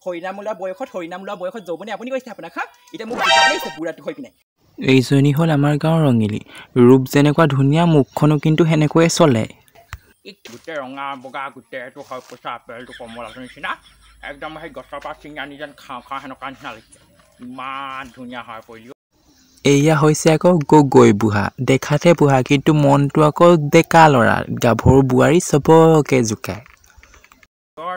হৰিনাম ওলোৱা বয়সত যৌৱনে আপুনি কৈছে আপোনাক হা এতিয়া মোক বুজাবলৈছে বুঢ়াটো হৈ পিনে এইজনী হ'ল আমাৰ গাঁৱৰ ৰঙিলী ৰূপ যেনেকুৱা ধুনীয়া মুখখনো কিন্তু সেনেকৈয়ে চলে গোটেই ৰঙা বগা গোটেইটো হয় পইচা আপেলটো কমলাটোৰ নিচিনা একদম সেই গছৰ পৰা ছিঙি আনি যেন খাওঁ সেনেকুৱা নিচিনা লাগিছে ইমান ধুনীয়া হয় পৰিও এয়া হৈছে আকৌ গগৈ বুঢ়া দেখাতে বুঢ়া কিন্তু মনটো আকৌ ডেকা ল'ৰা গাভৰু বোৱাৰী চবকে জোকায়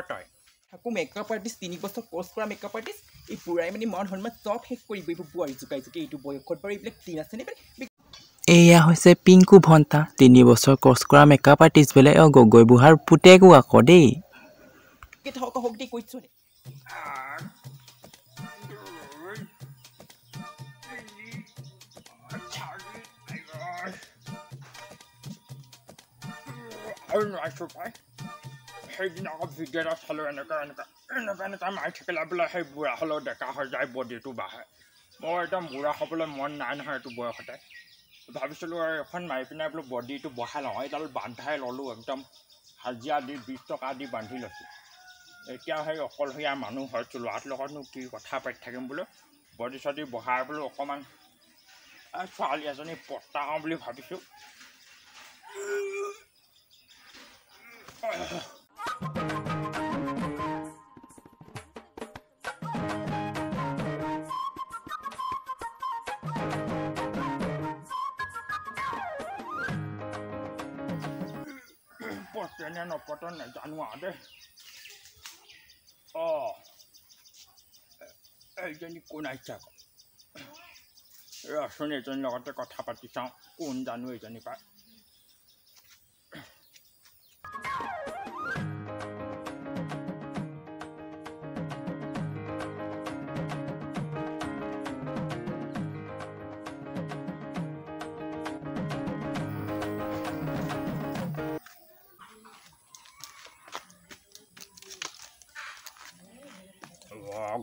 তই থাকো মেকআপ আৰ্টিষ্ট 3 বছৰ কোৰ্চ কৰা মেকআপ আৰ্টিষ্ট এই বুঢ়াই মানে মান সন্মান চব শেষ কৰিব এইবোৰ বোৱাৰী জোকাই এইটো বয়সত বাৰু এইবিলাক ক্লিন আছে নে এয়া হৈছে পিংকু ভণ্টা 3 বছৰ কোৰ্চ কৰা মেকআপ আৰ্টিষ্ট বোলে গগৈ বুঢ়াৰ পুতেকো আকৌ দেই হওক দেই কৈছো নে আৰু নোৱাৰিছোঁ পাই সেইদিনা আকৌ ভিডিঅ' এটা চালোঁ এনেকুৱা মাৰি থাকিলে বোলে সেই বুঢ়া হ'লেও ডেকা হৈ যায় বডিটো বাঢ়ে মই একদম বুঢ়া হ'বলৈ মন নাই নহয় এইটো বয়সতে ভাবিছিলোঁ আৰু এখন মাৰি পিনে বোলো বডিটো বঢ়াই লওঁ এইডাল বান্ধাই ল'লোঁ একদম হাজিৰা দি 20 টকা দি বান্ধি লৈছোঁ এতিয়া সেই অকলশৰীয়া মানুহ হৈছোঁ ল'ৰাটোৰ লগতনো কি কথা পাতি থাকিম বোলো বডি চডি বঢ়াই বোলো অকণমান ছোৱালী এজনী পতাওঁ বুলি ভাবিছোঁ পতেনে নপতে নেজানো আৰু দেই এইজনী কোন আহিছে আকৌ ৰচোন এইজনীৰ লগতে কথা পাতি চাওঁ কোন জানো এইজনী পায়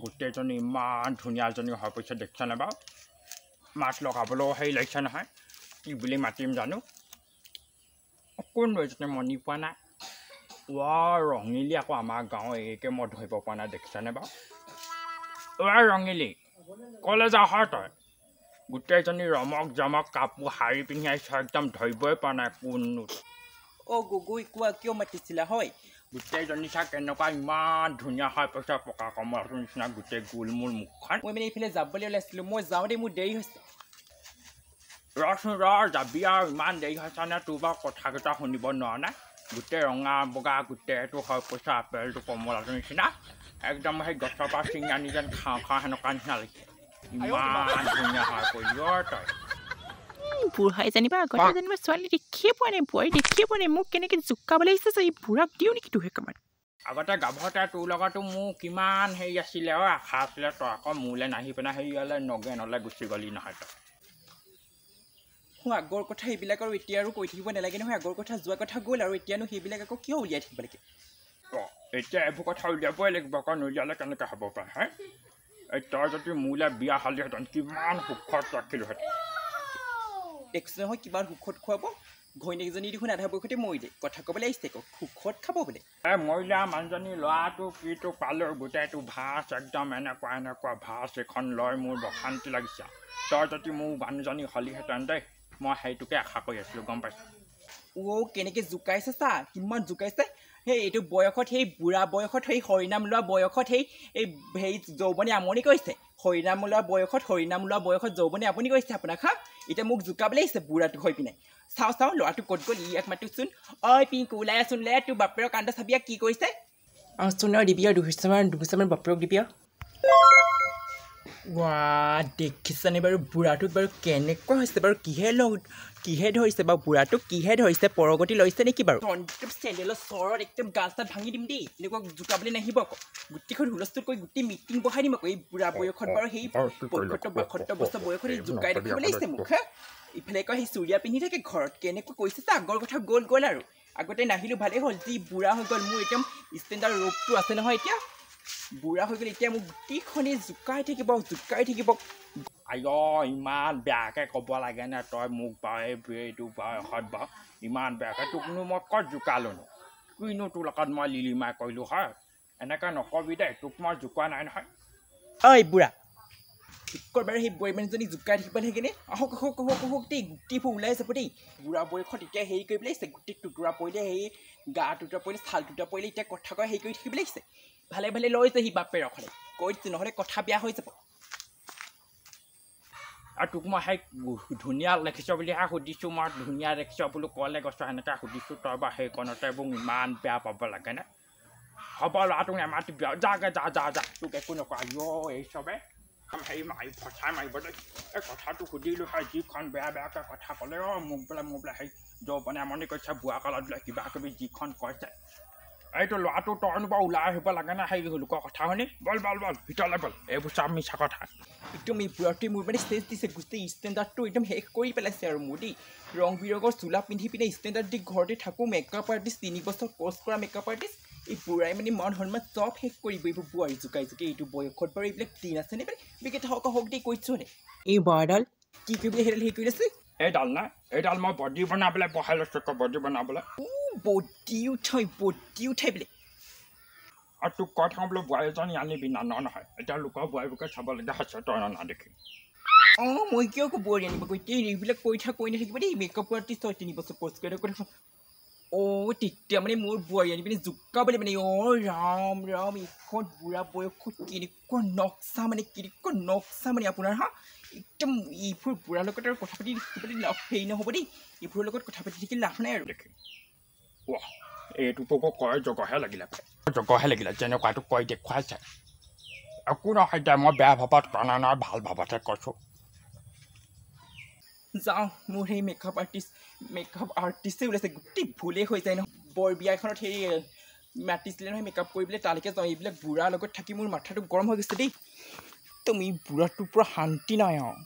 গোটেইজনী ইমান ধুনীয়া এজনী হৈ পৰিছে দেখিছানে বাৰু মাত লগাবলৈও হেৰি লাগিছে নহয় কি বুলি মাতিম জানো কোন এজনী মনি পোৱা নাই ৰঙিলী আকৌ আমাৰ গাঁৱৰ এইকে মই ধৰিব পৰা নাই দেখিছানে বাৰু ৰঙিলী ক'লৈ যাওঁ হয় তই গোটেইজনী ৰমক জমক কাপোৰ শাৰী পিন্ধি আহিছ একদম ধৰিবই পৰা নাই কোননো গগৈ কোৱা কিয় মাতিছিলা হয় গোটেইজনী চা কেনেকুৱা ইমান ধুনীয়া হৈ পৰিছে পকা কমলাটোৰ নিচিনা গোটেই গোলমোল মুখখন মই মানে এইফালে যাবলৈ ওলাইছিলোঁ মই যাওঁ দেই মোৰ দেৰি হৈছে ৰচোন যাবি আৰু ইমান দেৰি হৈছে নে তোৰ বাৰু কথাকেইটা শুনিব নোৱাৰ নাই গোটেই ৰঙা বগা গোটেইটো হৈ পৰিছে আপেলটো কমলাটোৰ নিচিনা একদম সেই গছৰ পৰা ছিঙি আনি যেন খাওঁ সেনেকুৱা নিচিনা লাগিছে ইমান ধুনীয়া হৈ পৰিলি তই বুঢ়াই জানিবা আগতে জানিবা ছোৱালী দেখিয়ে পোৱা নাই বোৱাৰী দেখিয়ে পোৱা নাই মোক কেনেকৈ জোকাবলৈ আহিছে যে এই বুঢ়াক দিওঁ নেকি তোহে কামত আগতে গাভতে তোৰ লগতো মোৰ কিমান হেৰি আছিলে আশা আছিলে তই আকৌ মোলৈ নাহি পিনে হেৰিয়ালৈ নগেনলৈ গুচি গ'লি নহয় তই আগৰ কথা এইবিলাক আৰু এতিয়া আৰু কৈ থাকিব নালাগে নহয় আগৰ কথা যোৱা কথা গ'ল আৰু এতিয়ানো সেইবিলাক আকৌ কিয় উলিয়াই থাকিব লাগে এতিয়া এইবোৰ কথা উলিয়াবই লাগিব আকৌ নুলিয়ালে কেনেকৈ হ'ব পাৰে হে তই যদি মোলৈ বিয়া হ'লিহেঁতেন কিমান সুখত ৰাখিলোহেঁতেন দেখিছোঁ নহয় কিমান সুখত খুৱাব ঘৈণীয়েকজনী দেখোন আধা বয়সতে মৰিলে কথা ক'বলৈ আহিছে আকৌ সুখত খাব বোলে মৰিলা মানুহজনী ল'ৰাটো কিটো পালোঁ গোটেইটো ভাজ একদম এনেকুৱা ভাজ এখন লৈ মোৰ অশান্তি লাগিছে তই যদি মোৰ মানুহজনী হ'লিহেঁতেন দেই মই সেইটোকে আশা কৰি আছিলোঁ গম পাইছোঁ কেনেকৈ জোকাইছে চা কিমান জোকাইছে সেই এইটো বয়সত সেই বুঢ়া বয়সত সেই হৰিনাম লোৱা বয়সত সেই যৌৱনে আমনি কৰিছে হৰিনাম লোৱা বয়সত যৌৱনে আপুনি কৈছে আপোনাক হা এতিয়া মোক জোকাবলৈ আহিছে বুঢ়াটো হৈ পিনে চাওঁ ল'ৰাটো ক'ত গ'ল ইয়াক মাতোচোন পিংকু ওলাই আছোন লে তোৰ বাপেৰৰ কাণ্ড চাবি কি কৰিছে চোন দিবি আৰু দুগুচামান বাপেৰক দিবি দেখিছানে বাৰু বুঢ়াটোক বাৰু কেনেকুৱা হৈছে বাৰু কিহে ধৰিছে বাৰু বুঢ়াটোক কিহে ধৰিছে পৰগতি লৈছে নেকি বাৰু একদম চেণ্ডেলৰ চৰত একদম গাল চাল ভাঙি দিম দেই এনেকুৱা জোকাবলৈ নাহিব আকৌ গোটেইখন হুলস্থুল কৰি গোটেই মিটিং বহাই দিম আকৌ এই বুঢ়া বয়সত বাৰু সেই ৭৫ বছৰ বয়সত এই জোকাই দেখিবলৈ আহিছে মোক হা ইফালে আকৌ সেই চুৰিয়া পিন্ধি থাকে ঘৰত কেনেকুৱা কৈছে চা আগৰ কথা গ'ল আৰু আগতে নাহিলোঁ ভালেই হ'ল যি বুঢ়া হৈ গ'ল মোৰ একদম ষ্টেণ্ডাৰ্ড ৰূপটো আছে নহয় এতিয়া বুঢ়া হৈ গ'ল এতিয়া মোক গোটেইখনেই জোকাই থাকিব ইমান বেয়াকৈ ক'ব লাগেনে তই মোক বাৰু এইটো বয়সত বাৰু ইমান বেয়াকৈ তোকনো মই ক'ত জোকালোনো কিনো তোৰ লগত মই লিলিমাই কৰিলোঁ হয় এনেকৈ নকবি দে তোক মই জোকোৱা নাই নহয় ঐ বুঢ়া টিকৰ বাৰু সেই বোৱাৰী মানুহজনী জোকাই থাকিব লাগেনে আহক আহক আহক আহক দেই গুটিবোৰ ওলাই যাব দেই বুঢ়া বয়সত এতিয়া হেৰি কৰিব লাগিছে গোটেই টুকুৰা পৰিলে সেই গা টুকুৰা পৰিলে ছাল টুকুৰা পৰিলে এতিয়া কথা কয় হেৰি কৰি থাকিব লাগিছে ভালে ভালে লৈ যাহি বাপে ৰখলে কৈ দিছোঁ নহ'লে কথা বেয়া হৈ যাব আৰু তোক মই সেই ধুনীয়া দেখিছ বুলিহে সুধিছোঁ মই ধুনীয়া দেখিছ বোলো ক'লে গছ সেনেকৈ সুধিছোঁ তই বা সেইকণতে মোক ইমান বেয়া পাব লাগেনে হ'ব ল'ৰাটোক নেমাতিবি আৰু যাগে যা যা যা তোক একো নকৰা এই চবে হেৰি মাৰি ফচাই মাৰিব দেই এই কথাটো সুধিলোঁ হয় যিখন বেয়া বেয়াকৈ কথা ক'লে মোক বোলে সেই যৌৱনে আমনি কৰিছে বুঢ়া কালত বোলে কিবা কিবি যিখন কৈছে এইটো ল'ৰাটো তইনো বাৰু ওলাই আহিব লাগে না সেই লোকৰ কথা শুনি বল বল বল ভিতৰলৈ বল এইবোৰ চব মিছা কথা একদম এই বুঢ়াটোৱে মোৰ মানে ষ্টেজ দিছে গোটেই ষ্টেণ্ডাৰ্ডটো একদম শেষ কৰি পেলাইছে আৰু মোৰ দেই ৰং বিৰঙৰ চোলা পিন্ধি পিনে ষ্টেণ্ডাৰ্ড দি ঘৰতে থাকোঁ মেকআপ আৰ্টিষ্ট 3 বছৰ কৰ্চ কৰা মেকআপ আৰ্টিষ্ট এই বুঢ়াই মানে মান সন্মান চব শেষ কৰিব এইবোৰ বোৱাৰী জোকাই এইটো বয়সত বাৰু এইবিলাক ক্লিন আছে নে মানে বিকেট হওক হওক দেই কৈছোঁ নে এই বুঢ়াডাল কি কৰিবলৈ সেইডাল হেৰি কৰি আছে এইডাল নাই এইডাল মই বডি বনাবলৈ বহাই লৈছোঁ আকৌ বডি বনাবলৈ বডি উঠাই বোলে আৰু তোক কৈ থাকোঁ বোলো বোৱাৰী এজনী আনিবি নহয় এতিয়া লোকৰ বোৱাৰীবোৰকে চাবলগীয়া হৈছে তই নাদেখি অঁ মই কিয় আকৌ বোৱাৰী আনিব গৈ এইবিলাক কৈ নাথাকিব দেই মেকআপ আৰ্টিষ্ট হয় 3 বছৰ কৰ্চ কৰি কথা অঁ তেতিয়া মানে মোৰ বোৱাৰী আনি পিনে জোকাবলৈ মানে অঁ ৰাম ৰাম এইখন বুঢ়া বয়সত কেনেকুৱা নক্সা মানে আপোনাৰ হা একদম এইবোৰ বুঢ়াৰ লগত আৰু কথা পাতি লাভ হেৰি নহ'ব দেই এইবোৰৰ লগত কথা পাতি থাকি লাভ নাই আৰু দেখি ৱাহ এইটোকো কয় জগহে লাগিলে যেনেকুৱাটো কৈ দেখুৱাইছে একো নহয় দে মই বেয়া ভাৱত কৰা নাই ভাল ভাৱতহে কৈছোঁ যাওঁ মোৰ সেই মেকআপ আৰ্টিষ্টে ওলাইছে গোটেই ভুলেই হৈ যায় নহয় বৰ বিয়া এখনত সেই মাতিছিলে নহয় মেকআপ কৰিবলৈ তালৈকে যাওঁ এইবিলাক বুঢ়াৰ লগত থাকি মোৰ মাথাটো গৰম হৈ গৈছে দেই তুমি বুঢ়াটোৰ পৰা শান্তি নাই আৰু